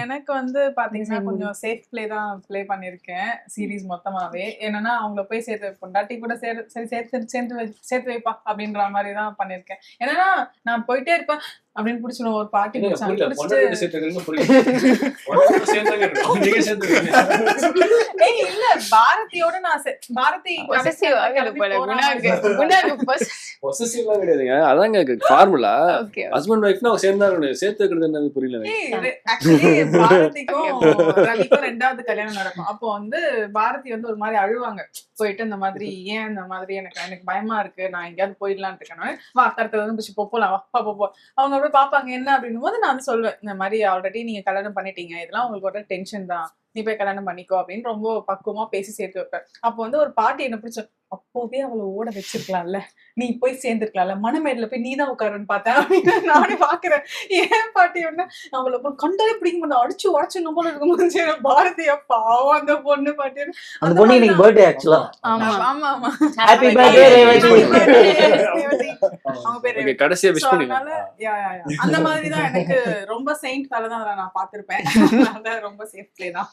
எனக்கு வந்து பாத்தீங்கன்னா கொஞ்சம் சேஃப் பிளே தான் பிளே பண்ணிருக்கேன் சீரீஸ் மொத்தமாவே. என்னன்னா அவங்கள போய் சேர்த்து பொண்டாட்டி கூட சரி சேர்த்து வைப்பா அப்படின்ற மாதிரி தான் பண்ணிருக்கேன். என்னன்னா நான் போயிட்டே இருப்பேன் அப்படின்னு புடிச்சிடும் ஒரு பாட்டி இல்ல பாரதியோட நான் பாரதி கிடையாதுங்க. அதாங்க ஃபார்முலா. ஹஸ்பண்ட் வைஃப்னா சேர்ந்தா சேர்த்து வைக்கிறது என்னது புரியல. பாரதிக்கும் ரவிக்கும் 2வது கல்யாணம் நடக்கும். அப்போ வந்து பாரதி வந்து ஒரு மாதிரி அழுவாங்க. போயிட்டு இந்த மாதிரி ஏன் இந்த மாதிரி எனக்கு பயமா இருக்கு, நான் எங்கேயாவது போயிடலான்னு இருக்கேன். வா கருத்துல வந்து போலாம் வா போ. அவங்க அப்படியே பாப்பாங்க என்ன அப்படின்னும் போது நான் சொல்லுவேன் இந்த மாதிரி ஆல்ரெடி நீங்க கல்யாணம் பண்ணிட்டீங்க, இதெல்லாம் உங்களுக்கு ஒரு டென்ஷன் தான், நீ போய் கல்யாணம் பண்ணிக்கோ அப்படின்னு ரொம்ப பக்குவமா பேசி சேர்த்து வைப்பேன். அப்போ வந்து ஒரு பாட்டி என்ன பிடிச்ச அப்போவே அவளை ஓட வச்சிருக்கலாம்ல, நீ போய் சேர்ந்துருக்கலாம்ல, மனமேடல போய் நீதான் உட்காருன்னு பார்த்தேன் அப்படின்னு நானே பாக்குறேன். ஏன் பாட்டி ஒண்ணு அவளை கண்டாலே பிடிக்க மாட்டேன், அடிச்சு உடச்சு நம்மள இருக்கும்போது பாரதியா பாவம் அந்த பொண்ணு பாட்டி. அந்த பொண்ணு இன்னைக்கு பர்த்டே ஆக்சுவலா. ஆமா ஆமா ஆமா ஹேப்பி பர்த்டே ரேவதி. அவங்க பேரு கடைசியா விஷ் பண்ணுங்க. அந்த மாதிரி தான் எனக்கு ரொம்ப செயிண்ட் கலை தான் நான் பார்த்திருப்பேன். ரொம்ப சேஃப் பிளே தான்.